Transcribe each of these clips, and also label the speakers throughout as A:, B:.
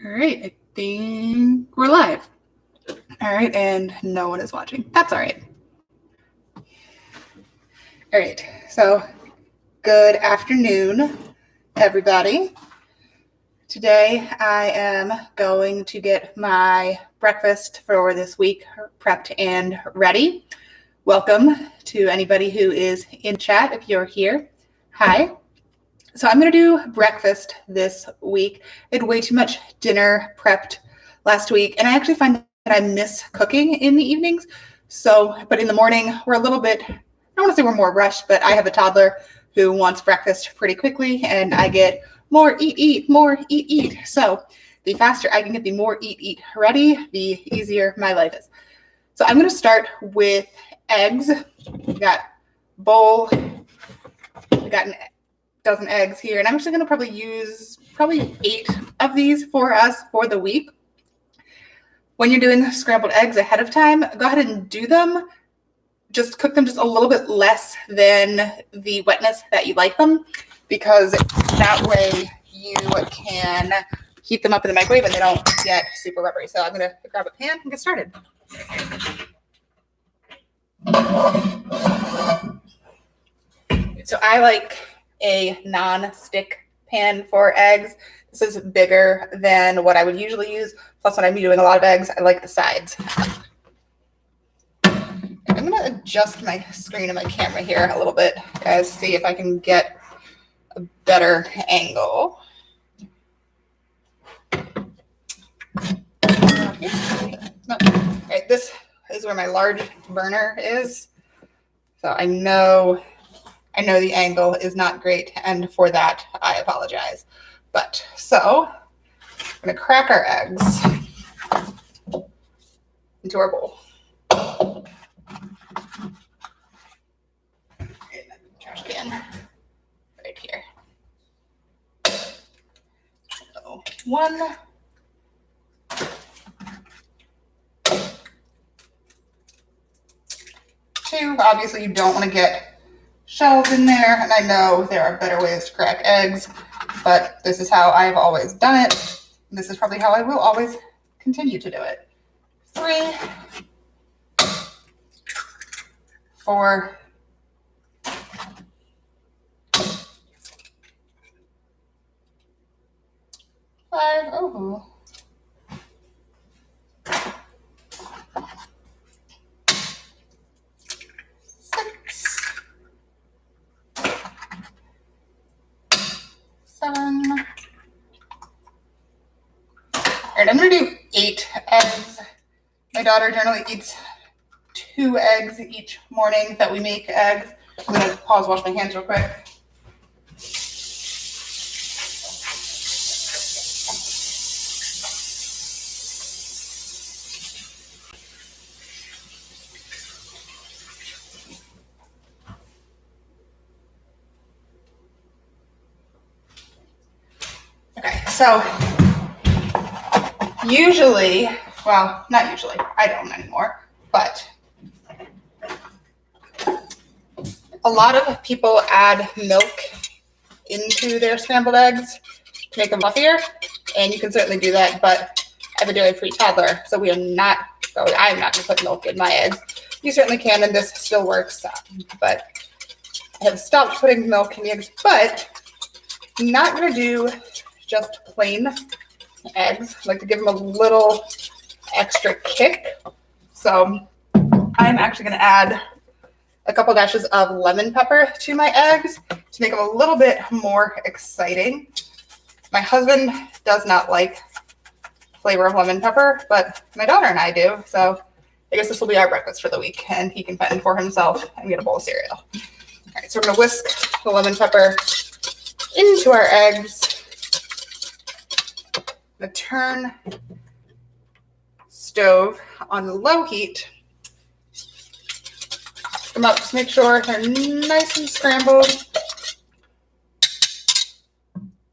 A: All right, I think we're live. All right, and no one is watching. That's all right. All right, so good afternoon, everybody. Today I am going to get my breakfast for this week prepped and ready. Welcome to anybody who is in chat if you're here. Hi. So I'm going to do breakfast this week. I had way too much dinner prepped last week, and I actually find that I miss cooking in the evenings. But in the morning, we're a little bit, I don't want to say we're more rushed, but I have a toddler who wants breakfast pretty quickly, and I get more eat, more eat. So the faster I can get the more eat ready, the easier my life is. So I'm going to start with eggs. We got bowl, we got an dozen eggs here, and I'm actually going to probably use 8 of these for us for the week. When you're doing scrambled eggs ahead of time, go ahead and do them. Just cook them just a little bit less than the wetness that you like them, because that way you can heat them up in the microwave and they don't get super rubbery. So I'm going to grab a pan and get started. So I like a non-stick pan for eggs. This is bigger than what I would usually use. Plus, when I'm doing a lot of eggs, I like the sides. I'm going to adjust my screen and my camera here a little bit, guys, to see if I can get a better angle. No. All right, this is where my large burner is. So I know the angle is not great, and for that, I apologize. But so I'm going to crack our eggs into our bowl. Trash can right here. So 1, 2. Obviously, you don't want to get shells in there, and I know there are better ways to crack eggs, but this is how I've always done it, and this is probably how I will always continue to do it. 3, 4, 5. Oh. 6, 7. All right, I'm going to do 8 eggs. My daughter generally eats 2 eggs each morning that we make eggs. I'm going to pause, wash my hands real quick. Okay, so usually, well, not usually, I don't anymore, but a lot of people add milk into their scrambled eggs to make them fluffier, and you can certainly do that, but I have a dairy-free toddler, so I'm not going to put milk in my eggs. You certainly can, and this still works, but I have stopped putting milk in the eggs, but I'm not going to do just plain eggs. I like to give them a little extra kick. So I'm actually going to add a couple dashes of lemon pepper to my eggs to make them a little bit more exciting. My husband does not like flavor of lemon pepper, but my daughter and I do. So I guess this will be our breakfast for the week, and he can fend for himself and get a bowl of cereal. All right, so we're going to whisk the lemon pepper into our eggs. I'm going to turn stove on low heat. Them up, just make sure they're nice and scrambled.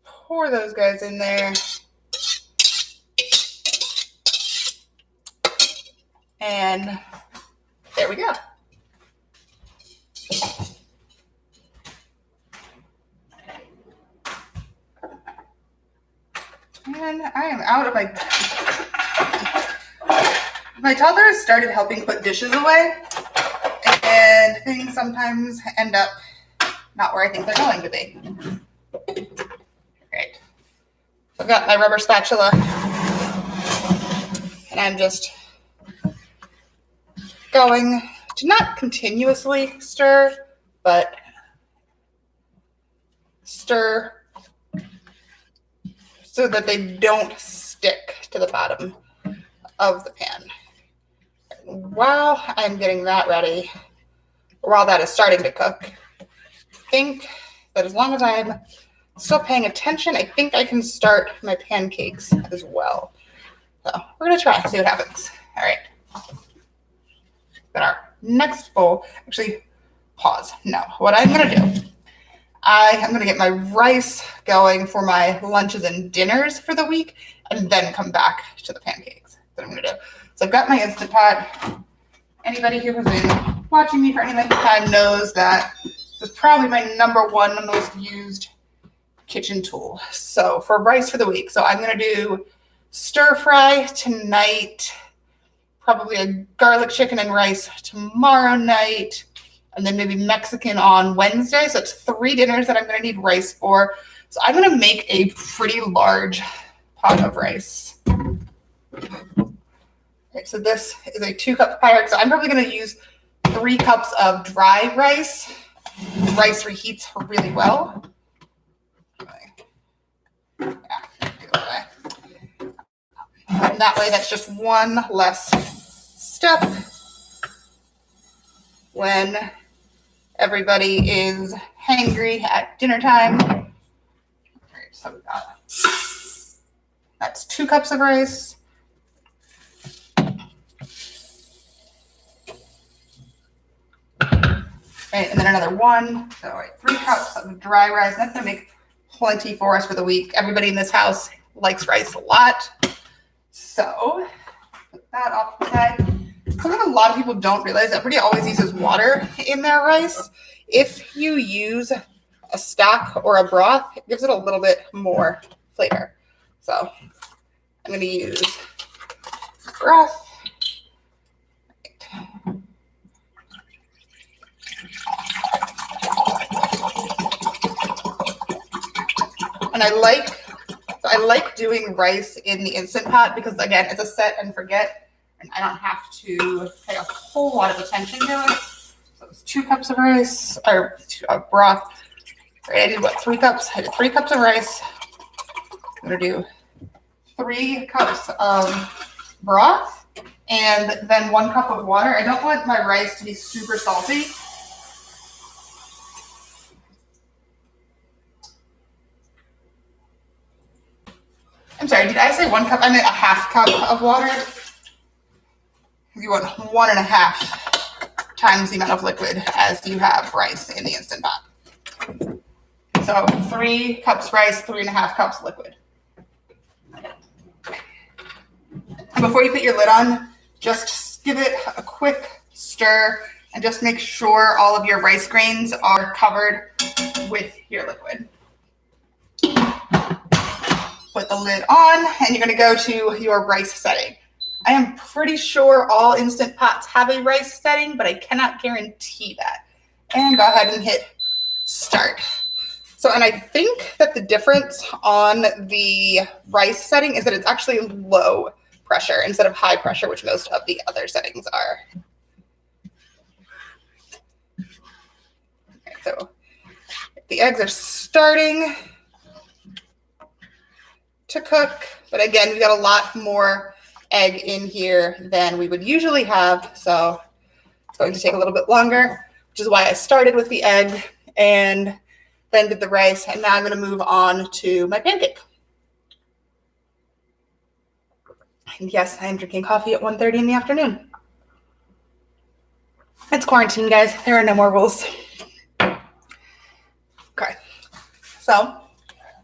A: Pour those guys in there. And there we go. And I am out of my toddler has started helping put dishes away, and things sometimes end up not where I think they're going to be. Great. So I've got my rubber spatula, and I'm just going to not continuously stir, but stir so that they don't stick to the bottom of the pan. While I'm getting that ready, or while that is starting to cook, I think that as long as I'm still paying attention, I think I can start my pancakes as well. So we're going to try, see what happens. All right. Then our next bowl, actually, pause. No, what I'm going to do, I am going to get my rice going for my lunches and dinners for the week, and then come back to the pancakes. That's what I'm going to do. So I've got my Instant Pot. Anybody who has been watching me for any length of time knows that this is probably my #1 most used kitchen tool. So for rice for the week, so I'm going to do stir fry tonight, probably a garlic chicken and rice tomorrow night, and then maybe Mexican on Wednesday. So it's 3 dinners that I'm going to need rice for. So I'm going to make a pretty large pot of rice. Okay, so this is a 2-cup Pyrex. So I'm probably going to use 3 cups of dry rice. Rice reheats really well. Yeah, and that way, that's just one less step when everybody is hangry at dinner time. All right, so we got that's 2 cups of rice. Right, and then another 1. So, all right, 3 cups of dry rice. That's going to make plenty for us for the week. Everybody in this house likes rice a lot. So, put that off the side. Something a lot of people don't realize, everybody always uses water in their rice. If you use a stock or a broth, it gives it a little bit more flavor. So, I'm going to use broth. And I like doing rice in the Instant Pot because, again, it's a set and forget, and I don't have to pay a whole lot of attention to it. So it's 2 cups of rice, or broth. Right, I did what, 3 cups? I did 3 cups of rice. I'm going to do 3 cups of broth, and then 1 cup of water. I don't want my rice to be super salty. I'm sorry, did I say 1 cup? I meant a 1/2 cup of water. You want 1.5 times the amount of liquid as you have rice in the Instant Pot. So 3 cups rice, 3.5 cups liquid. And before you put your lid on, just give it a quick stir and just make sure all of your rice grains are covered with your liquid. Put the lid on, and you're going to go to your rice setting. I am pretty sure all Instant Pots have a rice setting, but I cannot guarantee that. And go ahead and hit start. So, and I think that the difference on the rice setting is that it's actually low pressure instead of high pressure, which most of the other settings are. Okay, so the eggs are starting to cook, but again, we got a lot more egg in here than we would usually have, so it's going to take a little bit longer, which is why I started with the egg and then did the rice, and now I'm going to move on to my pancake. And yes, I am drinking coffee at 1:30 in the afternoon. It's quarantine, guys. There are no more rules. Okay, so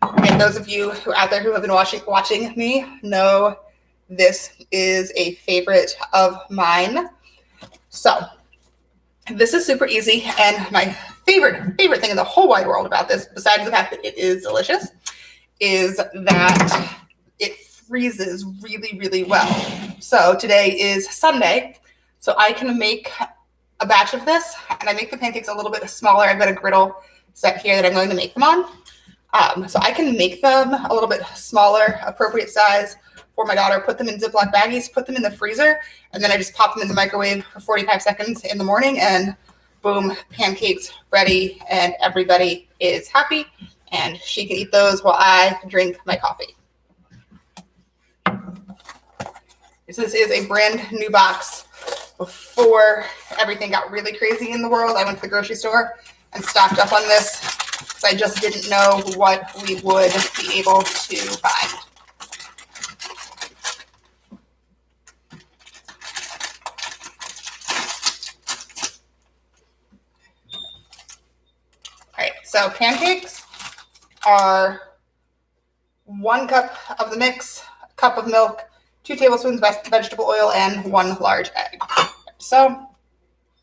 A: again, those of you who out there who have been watching me know this is a favorite of mine. So this is super easy, and my favorite thing in the whole wide world about this, besides the fact that it is delicious, is that it freezes really, really well. So today is Sunday, so I can make a batch of this, and I make the pancakes a little bit smaller. I've got a griddle set here that I'm going to make them on. So I can make them a little bit smaller, appropriate size for my daughter, put them in Ziploc baggies, put them in the freezer, and then I just pop them in the microwave for 45 seconds in the morning, and boom, pancakes ready, and everybody is happy, and she can eat those while I drink my coffee. This is a brand new box. Before everything got really crazy in the world, I went to the grocery store and stocked up on this because I just didn't know what we would be able to find. All right, so pancakes are 1 cup of the mix, a cup of milk, 2 tablespoons vegetable oil, and 1 large egg. So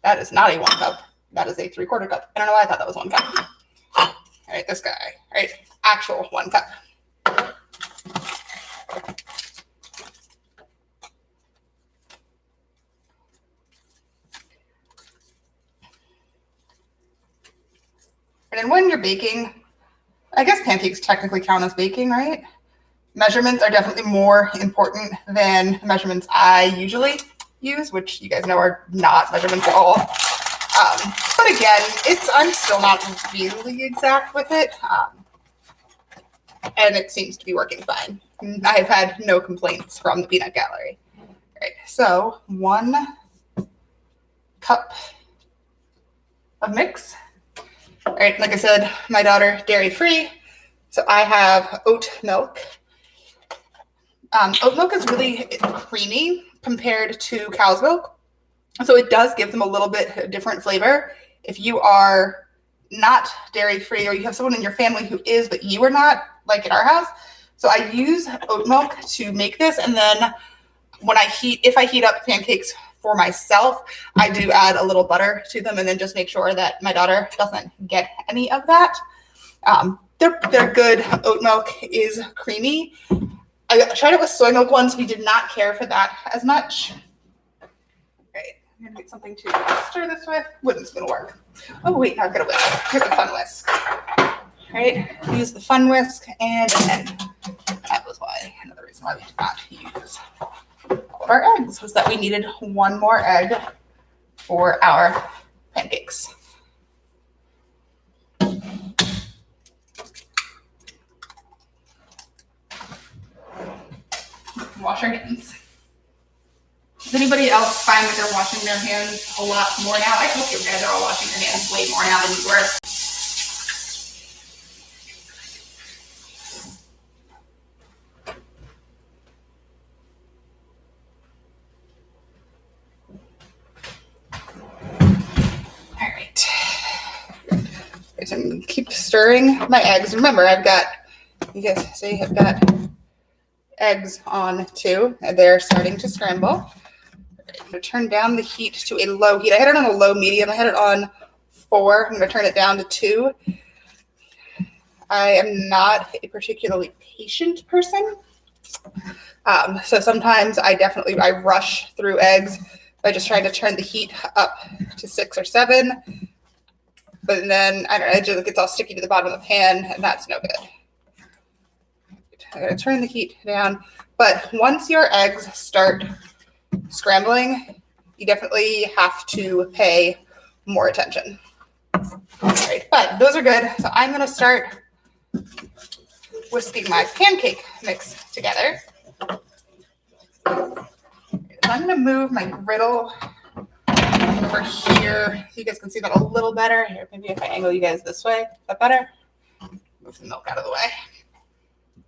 A: that is not a 1 cup. That is a 3/4 cup. I don't know why I thought that was 1 cup. All right, this guy. All right, actual 1 cup. And then when you're baking, I guess pancakes technically count as baking, right? Measurements are definitely more important than measurements I usually use, which you guys know are not measurements at all. But again, I'm still not really exact with it. And it seems to be working fine. I've had no complaints from the peanut gallery. All right, so 1 cup of mix. All right, like I said, my daughter, dairy-free, so I have oat milk. Oat milk is really creamy compared to cow's milk, so it does give them a little bit different flavor. If you are not dairy-free or you have someone in your family who is, but you are not, like at our house, so I use oat milk to make this, and then if I heat up pancakes for myself, I do add a little butter to them and then just make sure that my daughter doesn't get any of that. They're good. Oat milk is creamy. I tried it with soy milk once. We did not care for that as much. Right, I'm gonna get something to stir this with. Wooden spoon will work. Oh wait, now I've got a whisk. Here's the fun whisk. All right, use the fun whisk, and that was another reason why we did not use all of our eggs, was that we needed 1 more egg for our pancakes. Wash our hands. Does anybody else find that they're washing their hands a lot more now? I hope you guys are all washing your hands way more now than you were. All right. So I'm going to keep stirring my eggs. Remember, you guys see, I've got eggs on too, and they're starting to scramble. I'm going to turn down the heat to a low heat. I had it on a low medium. I had it on 4. I'm going to turn it down to 2. I am not a particularly patient person. So sometimes I rush through eggs by just trying to turn the heat up to 6 or 7. But then, I don't know, it just gets all sticky to the bottom of the pan, and that's no good. I'm going to turn the heat down. But once your eggs start scrambling, you definitely have to pay more attention. All right, but those are good. So I'm going to start whisking my pancake mix together. So I'm going to move my griddle over here. You guys can see that a little better. Here, maybe if I angle you guys this way, is that better? Move the milk out of the way.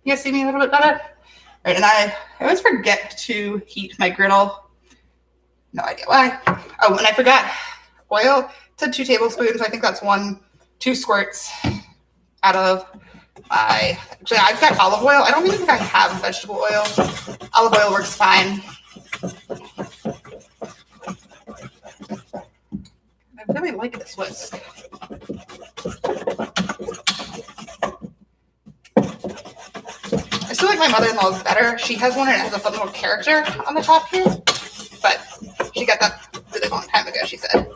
A: You guys see me a little bit better? All right, and I always forget to heat my griddle. No idea why. Oh, and I forgot oil. It said 2 tablespoons. I think that's 2 squirts out of my, actually I've got olive oil. I don't even think I have vegetable oil. Olive oil works fine. I really like this whisk. I still like my mother-in-law's better. She has one and it has a fun little character on the top here, but she got that really long time ago, she said.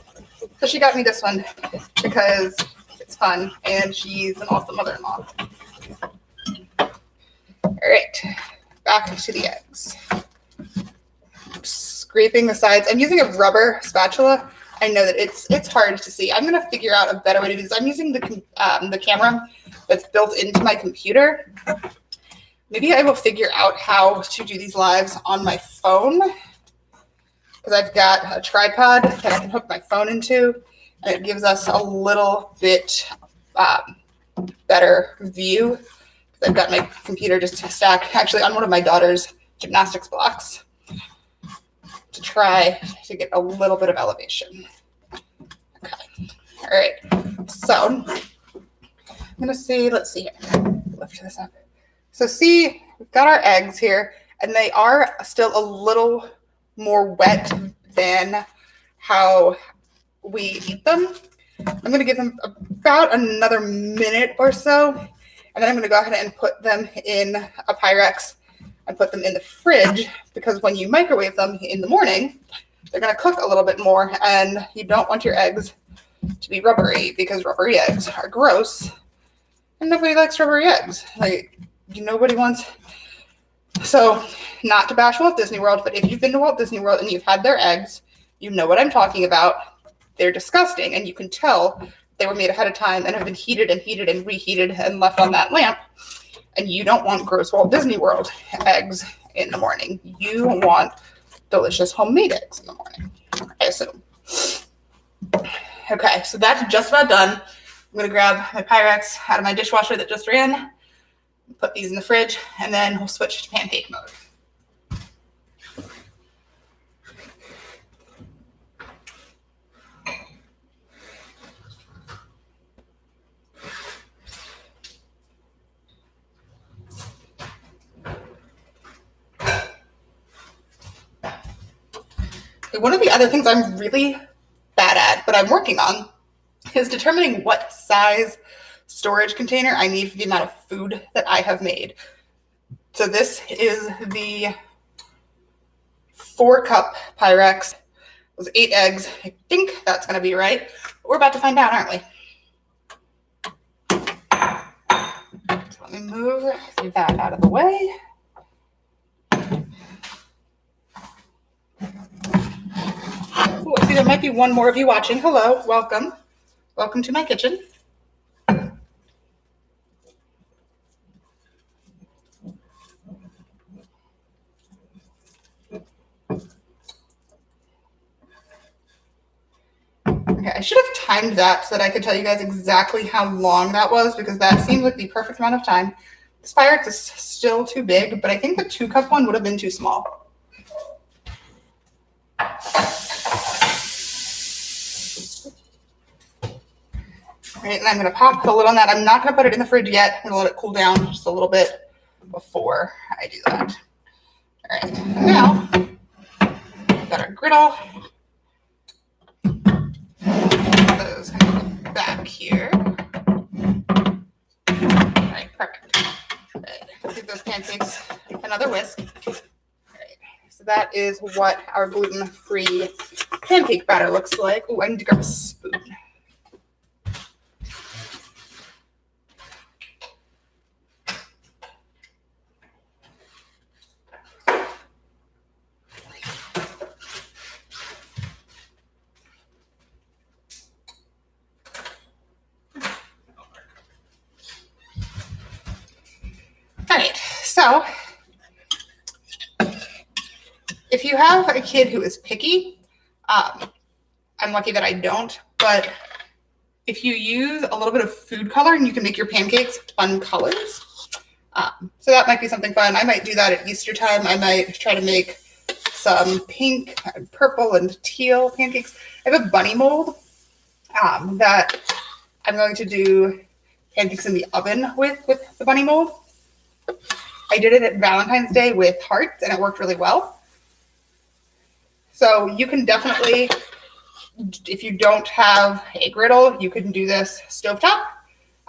A: So she got me this one because it's fun and she's an awesome mother-in-law. All right, back to the eggs. Scraping the sides. I'm using a rubber spatula. I know that it's hard to see. I'm gonna figure out a better way to do this. I'm using the camera that's built into my computer. Maybe I will figure out how to do these lives on my phone because I've got a tripod that I can hook my phone into, and it gives us a little bit better view. I've got my computer just stacked actually on one of my daughter's gymnastics blocks to try to get a little bit of elevation. Okay, all right, so I'm gonna see, let's see here, lift this up. So see, we've got our eggs here and they are still a little more wet than how we eat them. I'm going to give them about another minute or so, and then I'm going to go ahead and put them in a Pyrex and put them in the fridge because when you microwave them in the morning, they're going to cook a little bit more, and you don't want your eggs to be rubbery because rubbery eggs are gross, and nobody likes rubbery eggs. Like, nobody wants. So, not to bash Walt Disney World, but if you've been to Walt Disney World and you've had their eggs, you know what I'm talking about. They're disgusting, and you can tell they were made ahead of time and have been heated and heated and reheated and left on that lamp. And you don't want gross Walt Disney World eggs in the morning. You want delicious homemade eggs in the morning, I assume. Okay, so that's just about done. I'm going to grab my Pyrex out of my dishwasher that just ran, put these in the fridge, and then we'll switch to pancake mode. One of the other things I'm really bad at, but I'm working on, is determining what size storage container I need for the amount of food that I have made. So this is the 4-cup Pyrex. It was 8 eggs. I think that's going to be right. But we're about to find out, aren't we? So let me move that out of the way. Ooh, I see there might be one more of you watching. Hello, welcome. Welcome to my kitchen. Okay, I should have timed that so that I could tell you guys exactly how long that was because that seemed like the perfect amount of time. This Pyrex is still too big, but I think the 2-cup one would have been too small. All right, and I'm going to pop the lid on that. I'm not going to put it in the fridge yet. I'm going to let it cool down just a little bit before I do that. All right, now we've got our griddle. Those kind of back here. All right, perfect. All right, let's give those pancakes another whisk. All right, so that is what our gluten-free pancake batter looks like. Oh, I need to grab a spoon. All right, so if you have a kid who is picky, I'm lucky that I don't, but if you use a little bit of food coloring, you can make your pancakes fun colors. So that might be something fun. I might do that at Easter time. I might try to make some pink and purple and teal pancakes. I have a bunny mold that I'm going to do pancakes in the oven with the bunny mold. I did it at Valentine's Day with hearts, and it worked really well. So you can definitely, if you don't have a griddle, you can do this stovetop.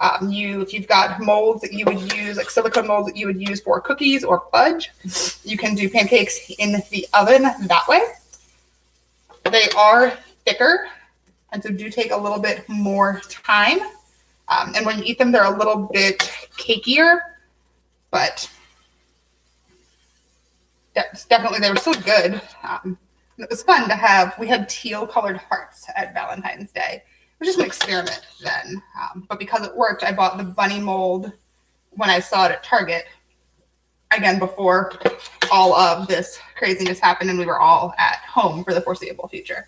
A: If you've got molds that you would use, like silicone molds that you would use for cookies or fudge, you can do pancakes in the oven that way. They are thicker, and so do take a little bit more time. And when you eat them, they're a little bit cakier, but definitely they were still good. It was fun to have. We had teal colored hearts at Valentine's Day. It was just an experiment then. But because it worked, I bought the bunny mold when I saw it at Target. Again, before all of this craziness happened and we were all at home for the foreseeable future.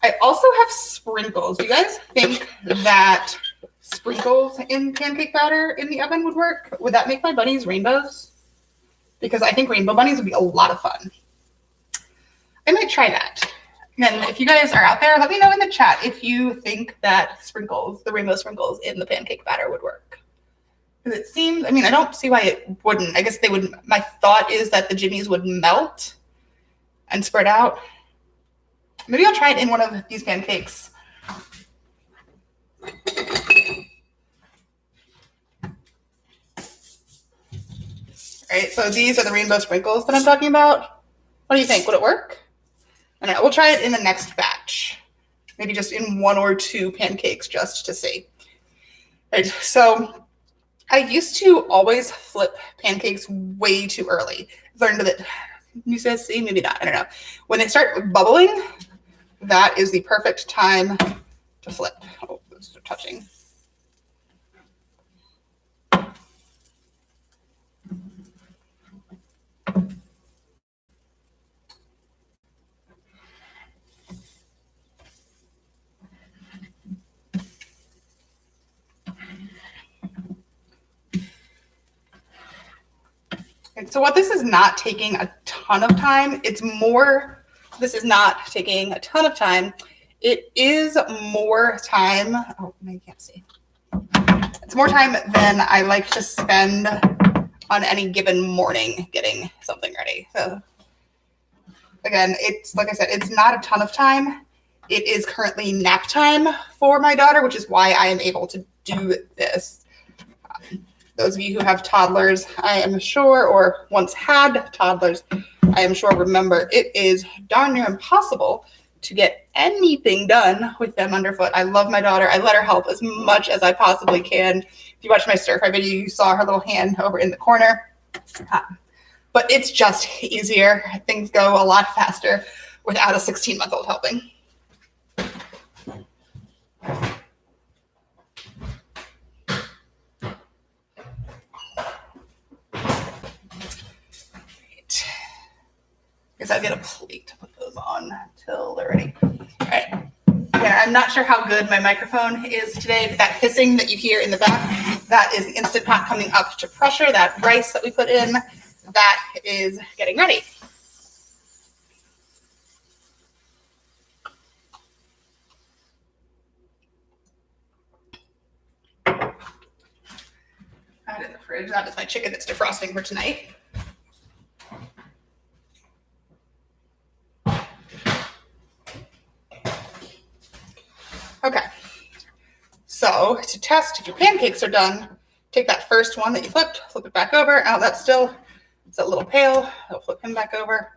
A: I also have sprinkles. Do you guys think that sprinkles in pancake batter in the oven would work? Would that make my bunnies rainbows? Because I think rainbow bunnies would be a lot of fun. I might try that. And if you guys are out there, let me know in the chat if you think that sprinkles, the rainbow sprinkles in the pancake batter would work. Because it seems, I mean, I don't see why it wouldn't. I guess they would, my thought is that the jimmies would melt and spread out. Maybe I'll try it in one of these pancakes. All right, so these are the rainbow sprinkles that I'm talking about. What do you think? Would it work? I don't know. We'll try it in the next batch. Maybe just in 1 or 2 pancakes just to see. All right, so I used to always flip pancakes way too early. Learned that, you guys see, maybe not, I don't know. When they start bubbling, that is the perfect time to flip. Oh, those are touching. And so what this is not taking a ton of time, this is not taking a ton of time. It is more time, oh, I can't see. It's more time than I like to spend on any given morning getting something ready. So again, it's like I said, it's not a ton of time. It is currently nap time for my daughter, which is why I am able to do this. Those of you who have toddlers, I am sure, or once had toddlers, I am sure remember it is darn near impossible to get anything done with them underfoot. I love my daughter. I let her help as much as I possibly can. If you watched my stir fry video, you saw her little hand over in the corner. But it's just easier. Things go a lot faster without a 16-month-old helping. Guess I'll get a plate to put those on until they're ready. All right. Yeah, I'm not sure how good my microphone is today, but that hissing that you hear in the back, that is the Instant Pot coming up to pressure. That rice that we put in, that is getting ready. That in the fridge. That is my chicken that's defrosting for tonight. Okay, so to test if your pancakes are done, take that first one that you flipped, flip it back over. Oh, it's a little pale. I'll flip him back over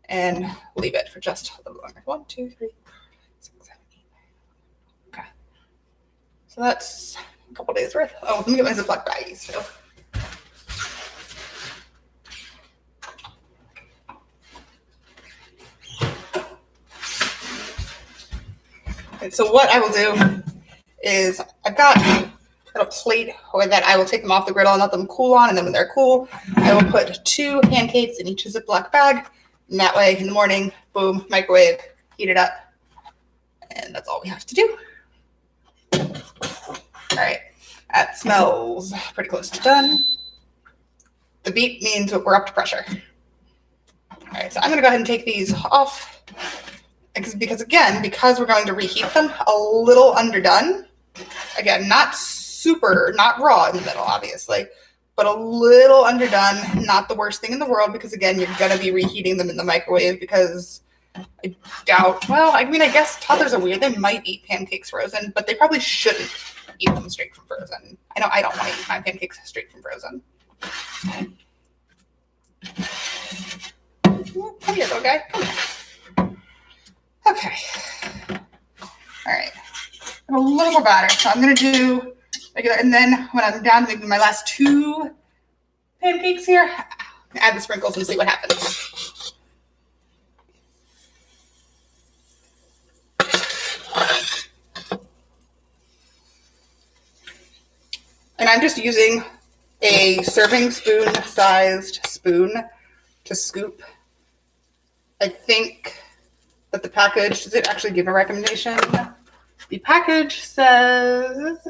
A: and leave it for just a little longer. 1, 2, 3, 4, 5, 6, 7, 8. Okay, so that's a couple days worth. Oh, let me get my Ziploc baggies too. And so what I will do is I've got a plate that I will take them off the griddle and let them cool on. And then when they're cool, I will put 2 pancakes in each Ziploc bag. And that way in the morning, boom, microwave, heat it up. And that's all we have to do. All right, that smells pretty close to done. The beep means we're up to pressure. All right, so I'm gonna go ahead and take these off. Because again, because we're going to reheat them a little underdone, again, not raw in the middle, obviously, but a little underdone, not the worst thing in the world, because again, you're going to be reheating them in the microwave because I doubt, well, I mean, I guess toddlers are weird. They might eat pancakes frozen, but they probably shouldn't eat them straight from frozen. I know I don't want to eat my pancakes straight from frozen. Come here, little guy. Come here. Okay. All right. I have a little more batter, so I'm going to do regular. And then when I'm down to maybe my last 2 pancakes here, add the sprinkles and see what happens. And I'm just using a serving spoon sized spoon to scoop. I think that the package, does it actually give a recommendation? The package says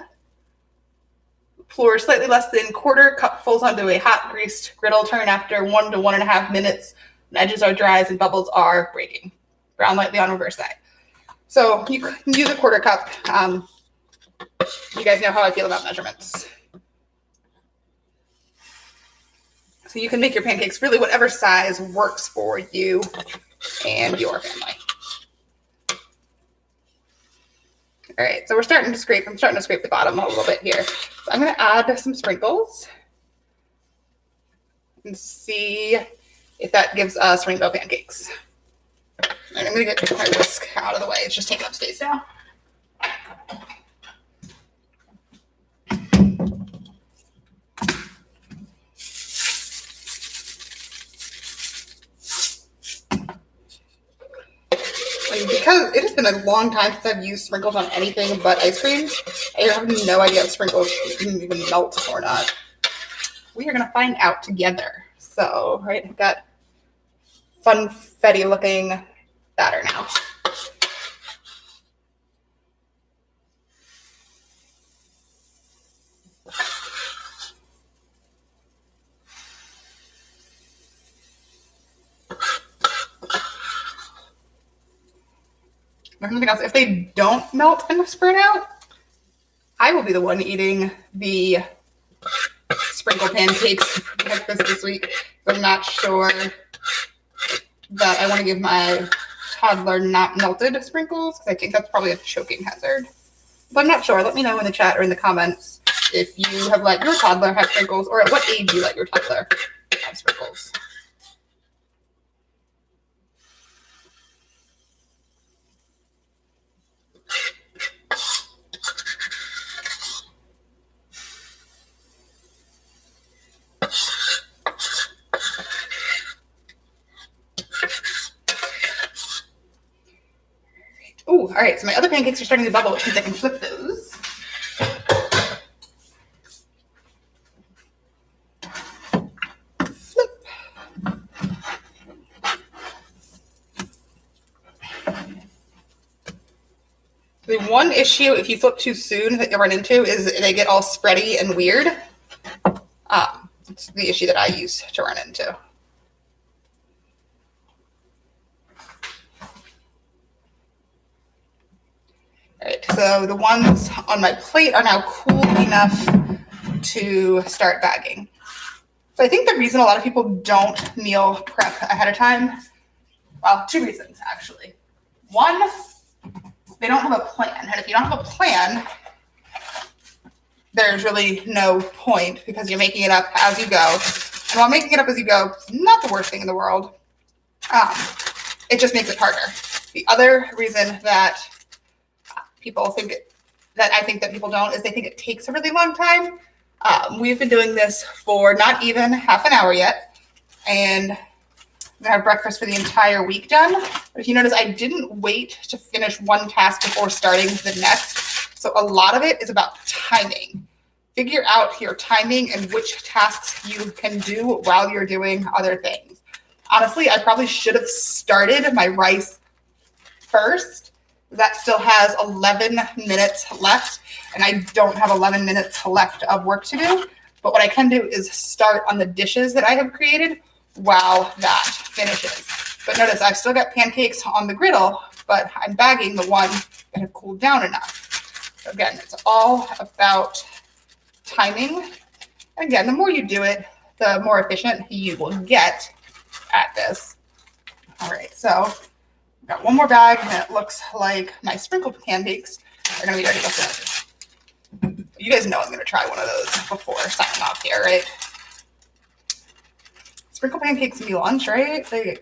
A: pour slightly less than 1/4 cupfuls onto a hot greased griddle. Turn after 1 to 1.5 minutes. When edges are dry and bubbles are breaking. Brown lightly on reverse side. So you can use a 1/4 cup. You guys know how I feel about measurements. So you can make your pancakes really whatever size works for you and your family. All right, so I'm starting to scrape the bottom a little bit here. So I'm going to add some sprinkles and see if that gives us rainbow pancakes. And I'm going to get my whisk out of the way. It's just taking up space now. Because it has been a long time since I've used sprinkles on anything but ice cream, I have no idea if sprinkles can even melt or not. We are going to find out together. So, right, I've got funfetti looking batter now. There's nothing else. If they don't melt and spread out, I will be the one eating the sprinkle pancakes for breakfast this week. I'm not sure that I want to give my toddler not melted sprinkles, because I think that's probably a choking hazard. But I'm not sure. Let me know in the chat or in the comments if you have let your toddler have sprinkles, or at what age you let your toddler have sprinkles. Oh, all right. So my other pancakes are starting to bubble, which means I can flip those. Flip. The one issue, if you flip too soon, that you run into is they get all spready and weird. It's the issue that I use to run into. All right, so the ones on my plate are now cool enough to start bagging. So I think the reason a lot of people don't meal prep ahead of time, well, 2 reasons actually. One, they don't have a plan. And if you don't have a plan, there's really no point, because you're making it up as you go. And while making it up as you go, it's not the worst thing in the world. It just makes it harder. The other reason that people think that I think that people don't is they think it takes a really long time. We've been doing this for not even half an hour yet, and I'm gonna have breakfast for the entire week done. But if you notice, I didn't wait to finish one task before starting the next. So a lot of it is about timing. Figure out your timing and which tasks you can do while you're doing other things. Honestly, I probably should have started my rice first. That still has 11 minutes left, and I don't have 11 minutes left of work to do. But what I can do is start on the dishes that I have created while that finishes. But notice I've still got pancakes on the griddle, but I'm bagging the one that have cooled down enough. So again, it's all about timing. And again, the more you do it, the more efficient you will get at this. All right, so got one more bag, and it looks like my sprinkled pancakes are going to be ready to go. You guys know I'm going to try one of those before signing off here, right? Sprinkle pancakes can be lunch, right? There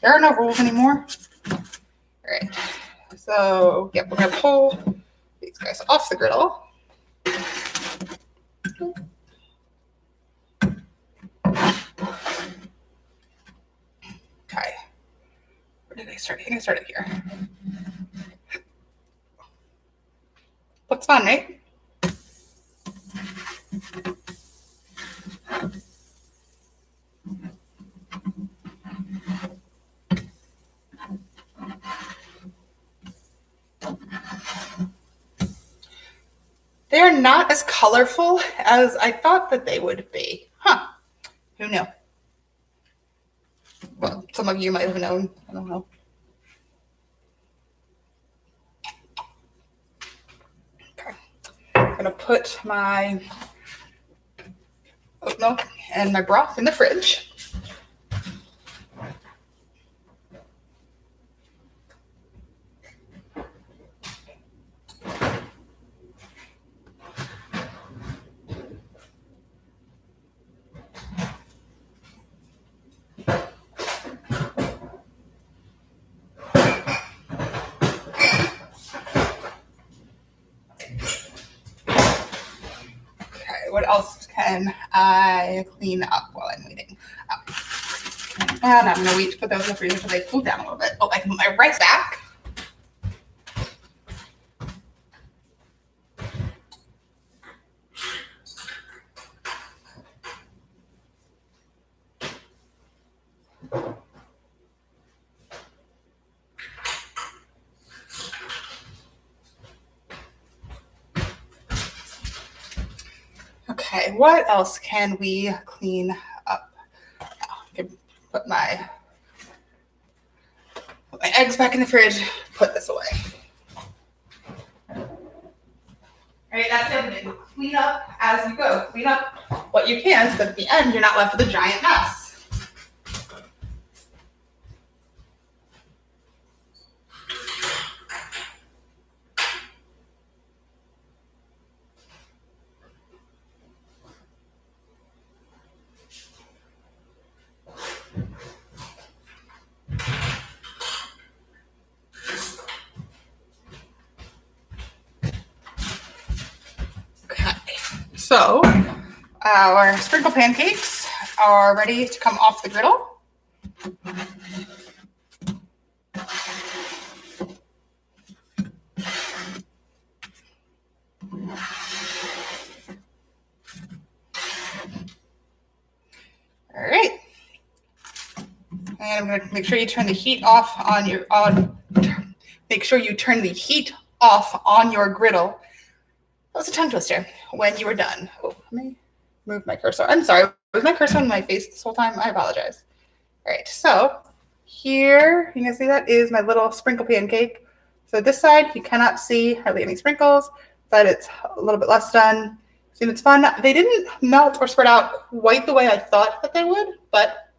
A: are no rules anymore. All right. So, yep, we're going to pull these guys off the griddle. Okay. Where did I start? I think I started here. Looks fun, right? They're not as colorful as I thought that they would be. Huh. Who knew? Well, some of you might have known. I don't know. Okay. I'm going to put my oat milk and my broth in the fridge. What else can I clean up while I'm waiting? And I'm going to wait to put those in the freezer until they cool down a little bit. Oh, I can put my rice back. Okay, what else can we clean up? I can put my eggs back in the fridge, put this away. All right, that's the other thing. Clean up as you go. Clean up what you can so that at the end you're not left with a giant mess. So our sprinkle pancakes are ready to come off the griddle. All right. And I'm going to make sure you turn the heat off on your make sure you turn the heat off on your griddle. That was a tongue twister. When you are done. Oh, let me move my cursor. I'm sorry. Was my cursor on my face this whole time? I apologize. All right. So here, you can see that is my little sprinkle pancake. So this side, you cannot see hardly any sprinkles. But it's a little bit less done. See, it's fun. They didn't melt or spread out quite the way I thought that they would, but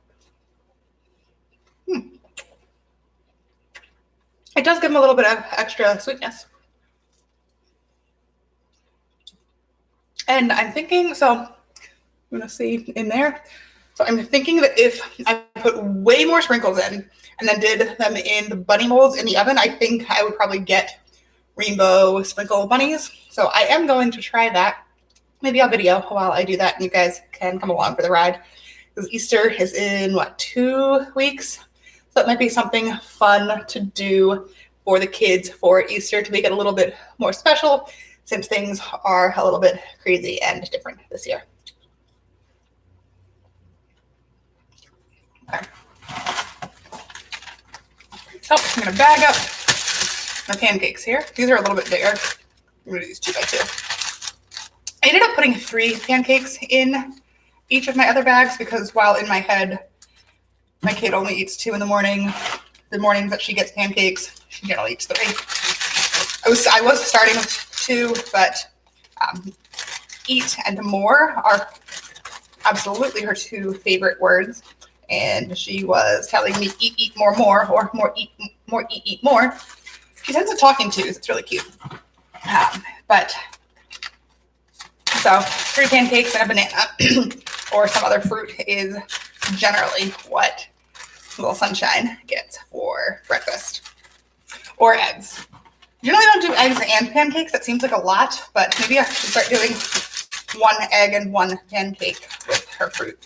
A: it does give them a little bit of extra sweetness. And I'm thinking, so I'm going to see in there. So I'm thinking that if I put way more sprinkles in and then did them in the bunny molds in the oven, I think I would probably get rainbow sprinkle bunnies. So I am going to try that. Maybe I'll video while I do that and you guys can come along for the ride. Because Easter is in, 2 weeks? So it might be something fun to do for the kids for Easter to make it a little bit more special since things are a little bit crazy and different this year. Okay. Oh, I'm going to bag up my pancakes here. These are a little bit bigger. I'm going to do these 2 by 2. I ended up putting 3 pancakes in each of my other bags because while in my head, my kid only eats 2 in the morning. The mornings that she gets pancakes, she generally eats 3. I was starting with 2, but eat and more are absolutely her 2 favorite words. And she was telling me eat more, or more, eat more. She tends to talk in 2s. It's really cute. But So fruit pancakes and a banana or some other fruit is generally what little sunshine gets for breakfast. Or eggs. Generally don't do eggs and pancakes. That seems like a lot, but maybe I should start doing 1 egg and 1 pancake with her fruit.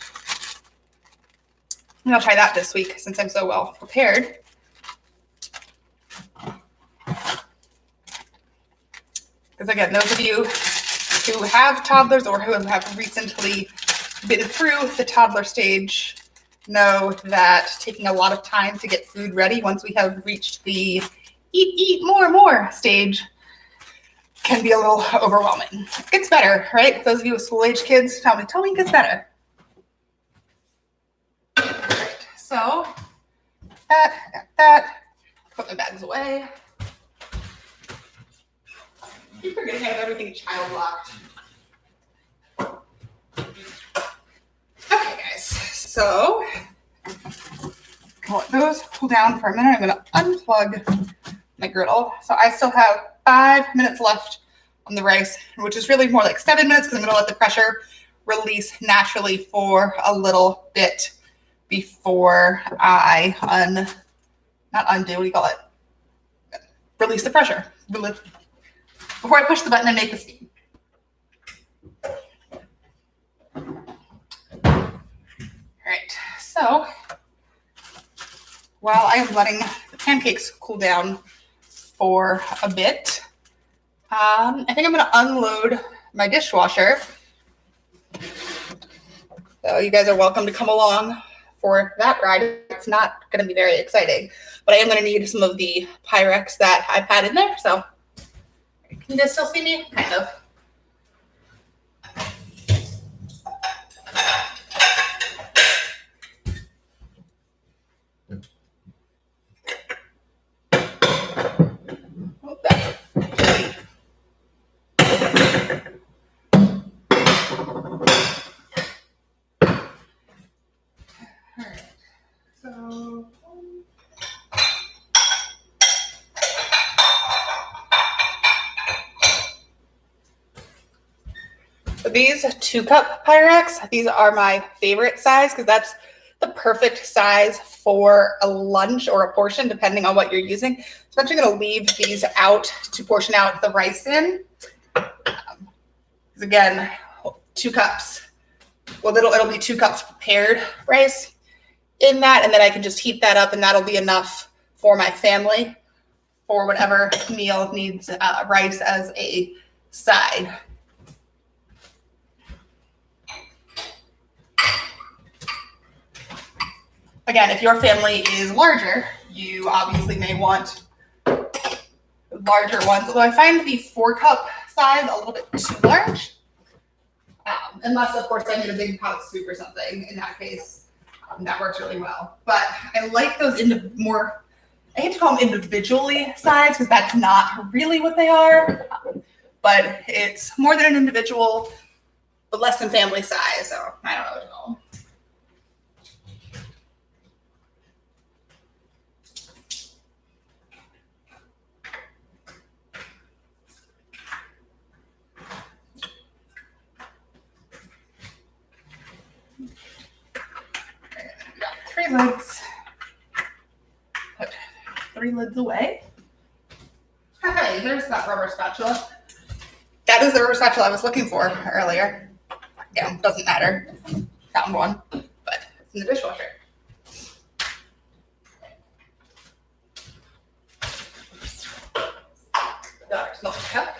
A: And I'll try that this week since I'm so well prepared. Because again, those of you who have toddlers or who have recently been through the toddler stage know that taking a lot of time to get food ready once we have reached the eat more stage can be a little overwhelming. It gets better, right? Those of you with school-age kids, tell me it gets better. Right, so that. Put my bags away. I keep forgetting I have everything child locked. Okay, guys. So I'll let those cool down for a minute. I'm going to unplug my griddle. So I still have 5 minutes left on the rice, which is really more like 7 minutes because I'm going to let the pressure release naturally for a little bit before I release the pressure. Before I push the button and make the steam. All right, so while I am letting the pancakes cool down for a bit, I think I'm going to unload my dishwasher. So you guys are welcome to come along for that ride. It's not going to be very exciting, but I am going to need some of the Pyrex that I've had in there. So can you guys still see me? Kind of. So these 2-cup Pyrex, these are my favorite size because that's the perfect size for a lunch or a portion, depending on what you're using. So I'm actually going to leave these out to portion out the rice in. Because again, 2 cups. Well, it'll be 2 cups prepared rice in that, and then I can just heat that up, and that'll be enough for my family for whatever meal needs rice as a side. Again, if your family is larger, you obviously may want larger ones, although I find the 4-cup size a little bit too large. Unless, of course, I need a big pot of soup or something. In that case, that works really well. But I like those more, I hate to call them individually sized because that's not really what they are. But it's more than an individual, but less than family size. So I don't know what to call them. Lids. Put 3 lids away. Hey, there's that rubber spatula. That is the rubber spatula I was looking for earlier. Yeah, doesn't matter. Found one, but it's in the dishwasher. Daughter's milk cup.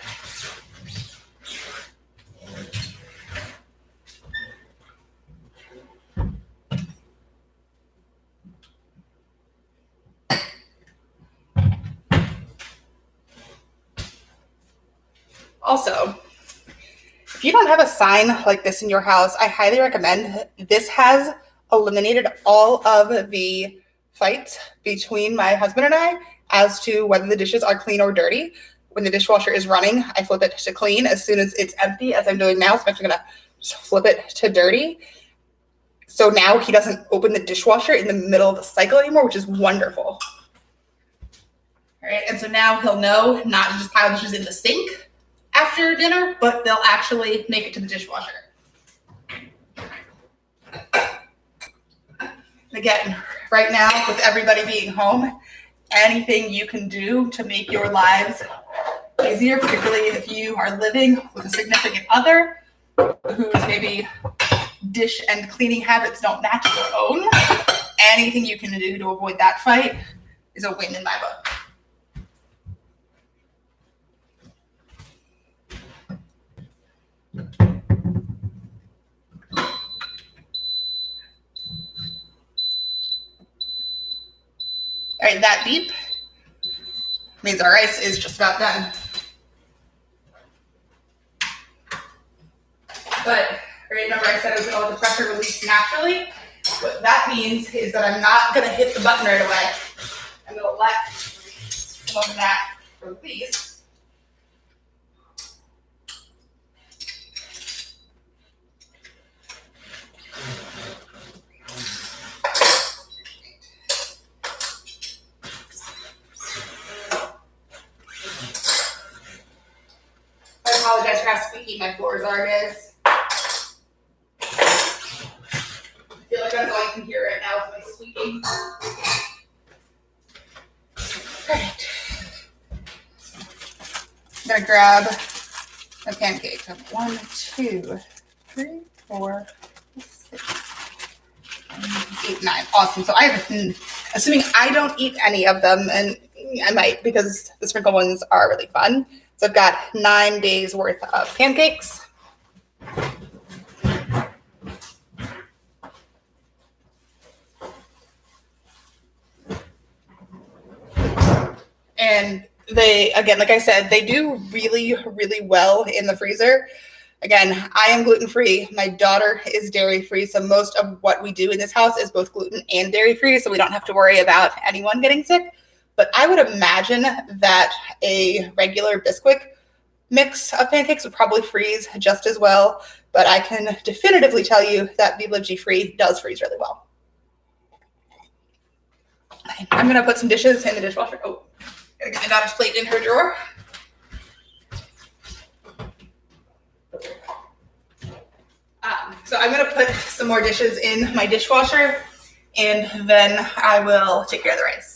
A: Also, if you don't have a sign like this in your house, I highly recommend. This has eliminated all of the fights between my husband and I as to whether the dishes are clean or dirty. When the dishwasher is running, I flip it to clean. As soon as it's empty, as I'm doing now, so I'm actually going to just flip it to dirty. So now he doesn't open the dishwasher in the middle of the cycle anymore, which is wonderful. All right, and so now he'll know not to just pile dishes in the sink after dinner, but they'll actually make it to the dishwasher. Again, right now, with everybody being home, anything you can do to make your lives easier, particularly if you are living with a significant other whose maybe dish and cleaning habits don't match your own, anything you can do to avoid that fight is a win in my book. All right, that beep means our rice is just about done. But remember I said it was going to let the pressure release naturally. What that means is that I'm not going to hit the button right away. I'm going to let some of that release. I apologize for how squeaky my floors are, guys. I feel like I'm going to hear it now with my squeaking. Alright. I'm going to grab my pancakes. 1, 2, 3, 4, 6, 8, 9. Awesome. So I have, assuming I don't eat any of them, and I might because the sprinkle ones are really fun. So I've got 9 days worth of pancakes. And they, again, like I said, they do really, really well in the freezer. Again, I am gluten-free. My daughter is dairy-free. So most of what we do in this house is both gluten and dairy-free. So we don't have to worry about anyone getting sick. But I would imagine that a regular Bisquick mix of pancakes would probably freeze just as well. But I can definitively tell you that Be Live G-Free does freeze really well. I'm going to put some dishes in the dishwasher. Oh, gotta get my daughter's plate in her drawer. So I'm going to put some more dishes in my dishwasher, and then I will take care of the rice.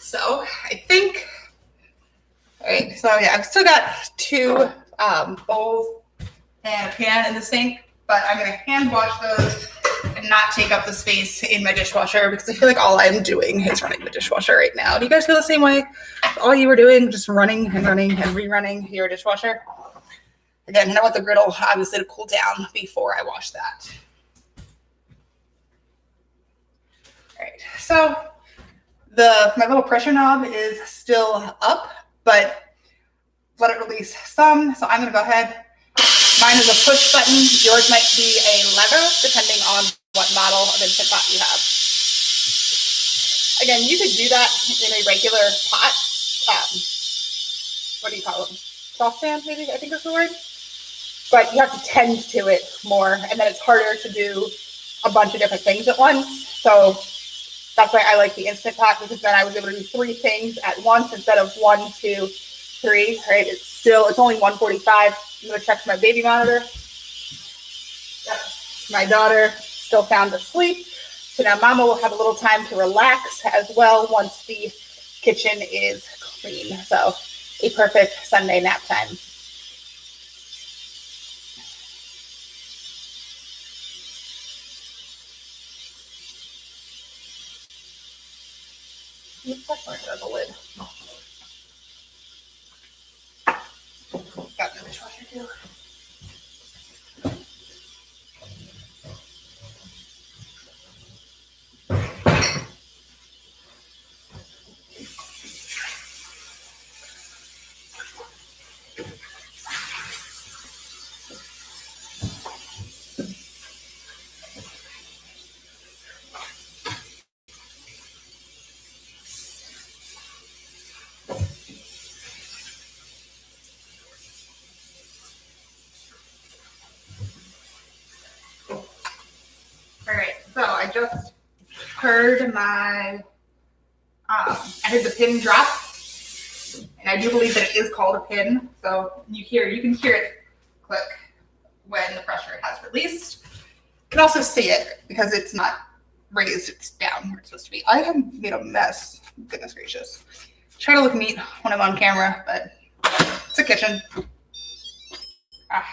A: So I think, all right, so yeah, I've still got 2 bowls and a pan in the sink, but I'm going to hand wash those and not take up the space in my dishwasher because I feel like all I'm doing is running the dishwasher right now. Do you guys feel the same way? All you were doing, just running and running and rerunning your dishwasher? Again, I want the griddle obviously to cool down before I wash that. All right, so my little pressure knob is still up, but let it release some. So I'm going to go ahead. Mine is a push button. Yours might be a lever, depending on what model of Instant Pot you have. Again, you could do that in a regular pot. What do you call them? Saucepan, maybe, I think is the word. But you have to tend to it more, and then it's harder to do a bunch of different things at once. So that's why I like the Instant Pot, because then I was able to do 3 things at once instead of 1, 2, 3. Right? It's only 1:45. I'm gonna check my baby monitor. Yep. My daughter still sound asleep. So now Mama will have a little time to relax as well once the kitchen is clean. So a perfect Sunday nap time. The lid. Got the dishwasher too. All right, so I just heard I heard the pin drop, and I do believe that it is called a pin. So you can hear it click when the pressure has released. You can also see it because it's not raised, it's down where it's supposed to be. I have made a mess, goodness gracious. Try to look neat when I'm on camera, but it's a kitchen. All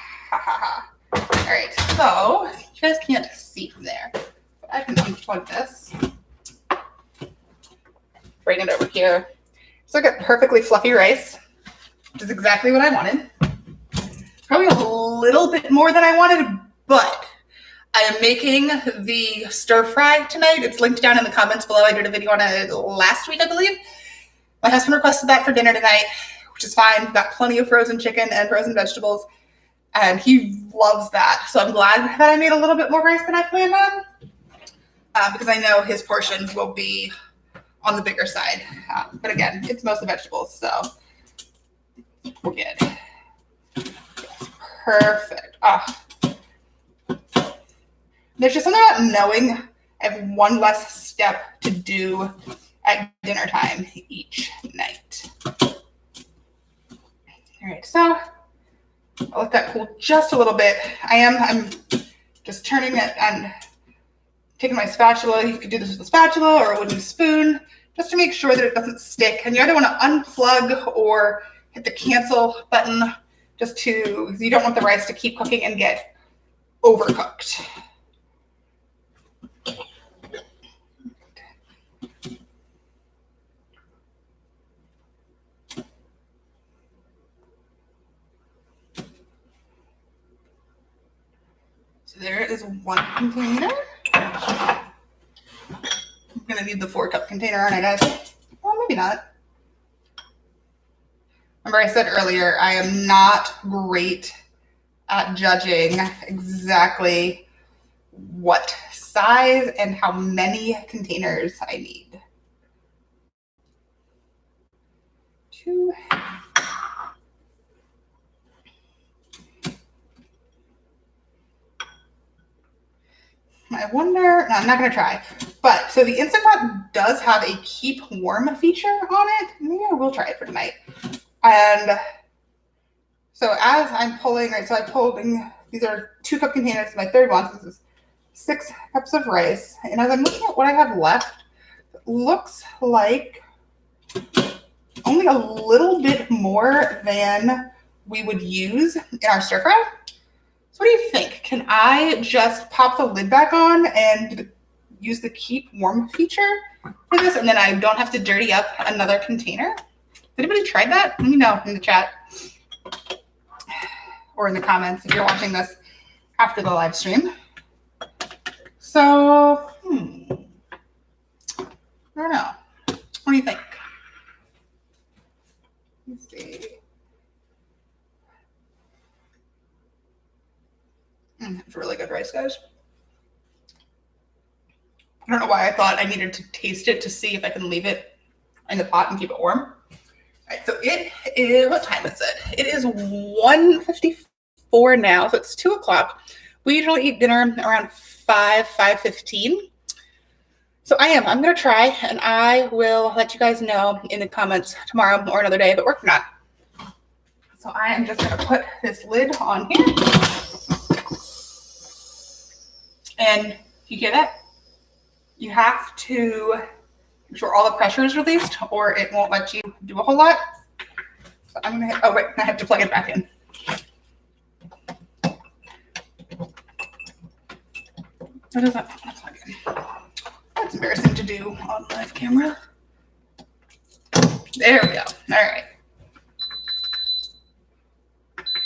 A: right, so you guys can't see from there, but I can unplug this. Bring it over here. So I got perfectly fluffy rice, which is exactly what I wanted. Probably a little bit more than I wanted, but I am making the stir fry tonight. It's linked down in the comments below. I did a video on it last week, I believe. My husband requested that for dinner tonight, which is fine. We've got plenty of frozen chicken and frozen vegetables, and he loves that. So I'm glad that I made a little bit more rice than I planned on, because I know his portion will be on the bigger side. But again, it's mostly vegetables, so we're good. Yes, perfect. There's just something about knowing I have one less step to do at dinner time each night. All right, so I'll let that cool just a little bit. I'm just turning it and taking my spatula. You could do this with a spatula or a wooden spoon, just to make sure that it doesn't stick. And you either want to unplug or hit the cancel button, you don't want the rice to keep cooking and get overcooked. So there is one container. I'm gonna need the 4-cup container, aren't I, guys? Well, maybe not. Remember I said earlier, I am not great at judging exactly what size and how many containers I need. 2. I wonder, no, I'm not gonna try. But, so the Instant Pot does have a keep warm feature on it. Maybe I will try it for tonight. And so as I'm pulling, right, so I'm pulling, these are 2-cup containers, my third one, so this is 6 cups of rice. And as I'm looking at what I have left, it looks like only a little bit more than we would use in our stir fry. So what do you think? Can I just pop the lid back on and use the keep warm feature for this, and then I don't have to dirty up another container? Has anybody tried that? Let me know in the chat or in the comments if you're watching this after the live stream. So, I don't know. What do you think? Let's see. It's really good rice, guys. I don't know why I thought I needed to taste it to see if I can leave it in the pot and keep it warm. All right, so it is, what time is it? It is 1:54 now, so it's 2 o'clock. We usually eat dinner around 5:15. So I'm going to try, and I will let you guys know in the comments tomorrow or another day if it worked or not. So I am just going to put this lid on here. And you get it? You have to make sure all the pressure is released or it won't let you do a whole lot. So I'm gonna hit, oh wait, I have to plug it back in. That doesn't plug in. That's embarrassing to do on live camera. There we go. All right.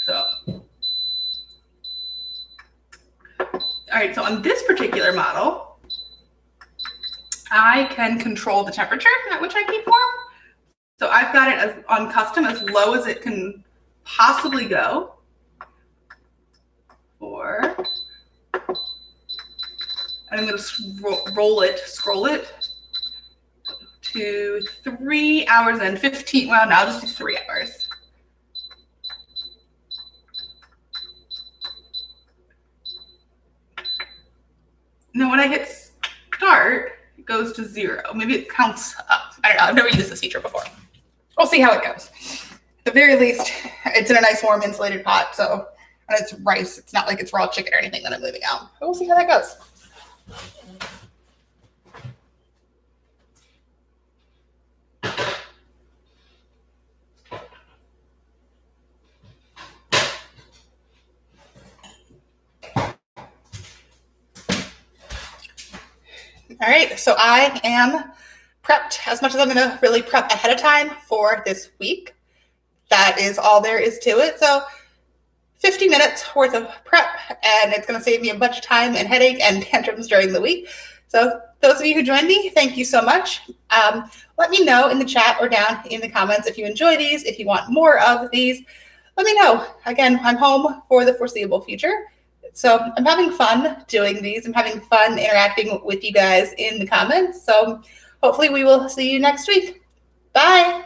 A: So, all right, so on this particular model, I can control the temperature at which I keep warm. So I've got it as on custom as low as it can possibly go. And I'm going to scroll it to 3 hours and 15. Well, now just do 3 hours. Now when I hit start, it goes to 0. Maybe it counts up. I don't know. I've never used this feature before. We'll see how it goes. At the very least, it's in a nice warm insulated pot. So, and it's rice. It's not like it's raw chicken or anything that I'm leaving out. But we'll see how that goes. All right, so I am prepped as much as I'm going to really prep ahead of time for this week. That is all there is to it. So 50 minutes worth of prep, and it's going to save me a bunch of time and headache and tantrums during the week. So those of you who joined me, thank you so much. Let me know in the chat or down in the comments if you enjoy these, if you want more of these. Let me know. Again, I'm home for the foreseeable future. So I'm having fun doing these. I'm having fun interacting with you guys in the comments. So hopefully we will see you next week. Bye.